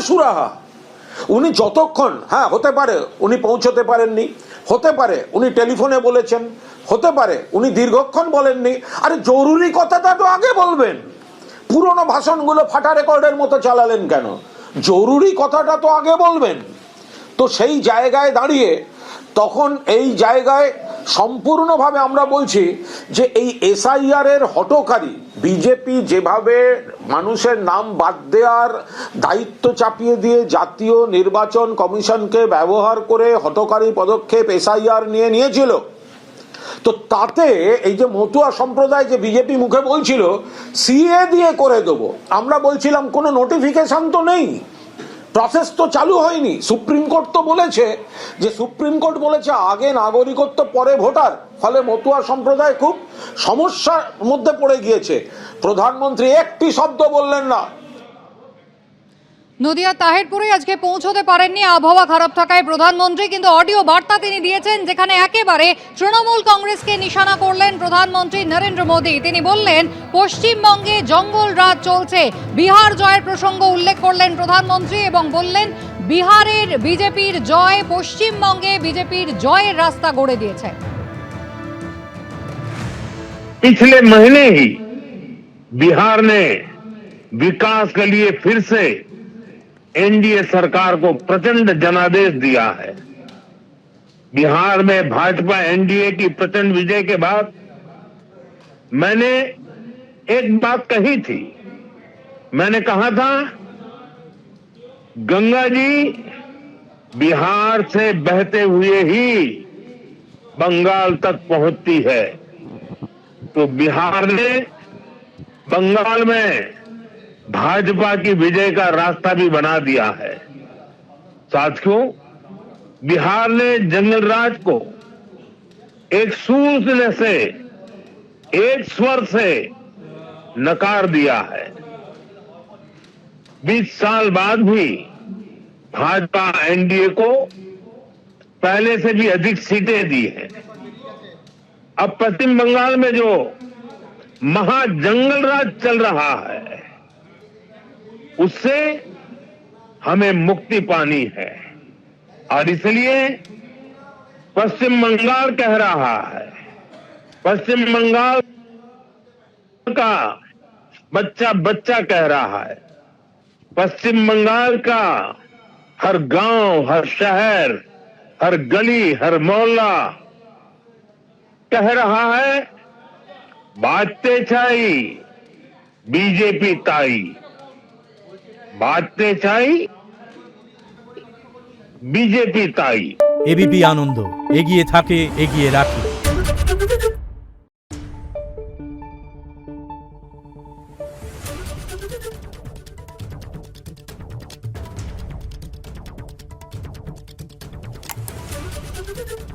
সুরাহা। উনি যতক্ষণ, হ্যাঁ হতে পারে উনি পৌঁছতে পারেননি, হতে পারে উনি টেলিফোনে বলেছেন, হতে পারে উনি দীর্ঘক্ষণ বলেননি। আরে জরুরি কথাটা তো আগে বলবেন, পুরনো ভাষণগুলো ফাটা রেকর্ডের মতো চালালেন কেন? জরুরি কথাটা তো আগে বলবেন। তো সেই জায়গায় দাঁড়িয়ে তখন এই জায়গায় সম্পূর্ণভাবে আমরা বলছি যে এই এসআইআর এর হঠকারী বিজেপি যেভাবে মানুষের নাম বাদ দেওয়ার দায়িত্ব চাপিয়ে দিয়ে জাতীয় নির্বাচন কমিশনকে ব্যবহার করে হঠকারী পদক্ষেপ এসআইআর নিয়ে নিয়েছিল, তো তাতে এই যে মতুয়া সম্প্রদায় যে বিজেপি মুখে বলছিল সিএ দিয়ে করে দেবো, আমরা বলছিলাম কোনো নোটিফিকেশন তো নেই, প্রসেস তো চালু হয়নি। সুপ্রিম কোর্ট তো বলেছে যে, সুপ্রিম কোর্ট বলেছে আগে নাগরিকত্ব পরে ভোটার, ফলে মতুয়া সম্প্রদায় খুব সমস্যার মধ্যে পড়ে গিয়েছে। প্রধানমন্ত্রী একটি শব্দ বললেন না। নদিয়া তাহিরপুরে আজকে পৌঁছতে পারেননি আবহাওয়া খারাপ থাকায় প্রধানমন্ত্রী, কিন্তু অডিও বার্তা তিনি দিয়েছেন যেখানে একেবারে তৃণমূল কংগ্রেসকে নিশানা করলেন প্রধানমন্ত্রী নরেন্দ্র মোদী। তিনি বললেন পশ্চিমবঙ্গে জঙ্গল রাজ চলছে। বিহার জয়ের প্রসঙ্গ উল্লেখ করলেন প্রধানমন্ত্রী এবং বললেন বিহারের বিজেপির জয় পশ্চিমবঙ্গে বিজেপির জয়ের রাস্তা গড়ে দিয়েছে। पिछले महीने ही बिहार ने विकास के लिए फिर से एनडीए सरकार को प्रचंड जनादेश दिया है। बिहार में भाजपा एनडीए की प्रचंड विजय के बाद मैंने एक बात कही थी। मैंने कहा था गंगा जी बिहार से बहते हुए ही बंगाल तक पहुंचती है, तो बिहार ने बंगाल में भाजपा की विजय का रास्ता भी बना दिया है। साथियों, बिहार ने जंगल राज को एक सूर से, एक स्वर से नकार दिया है। 20 साल बाद भी भाजपा एनडीए को पहले से भी अधिक सीटें दी हैं। अब पश्चिम बंगाल में जो महाजंगल राज चल रहा है उससे हमें मुक्ति पानी है, और इसलिए पश्चिम बंगाल कह रहा है, पश्चिम बंगाल का बच्चा बच्चा कह रहा है, पश्चिम बंगाल का हर गांव, हर शहर, हर गली, हर मोहल्ला कह रहा है बाजते छाई बीजेपी ताई, बाजते छाई বিজেপি তাই। এবিপি আনন্দ, এগিয়ে থাকে, এগিয়ে রাখে। Thank you.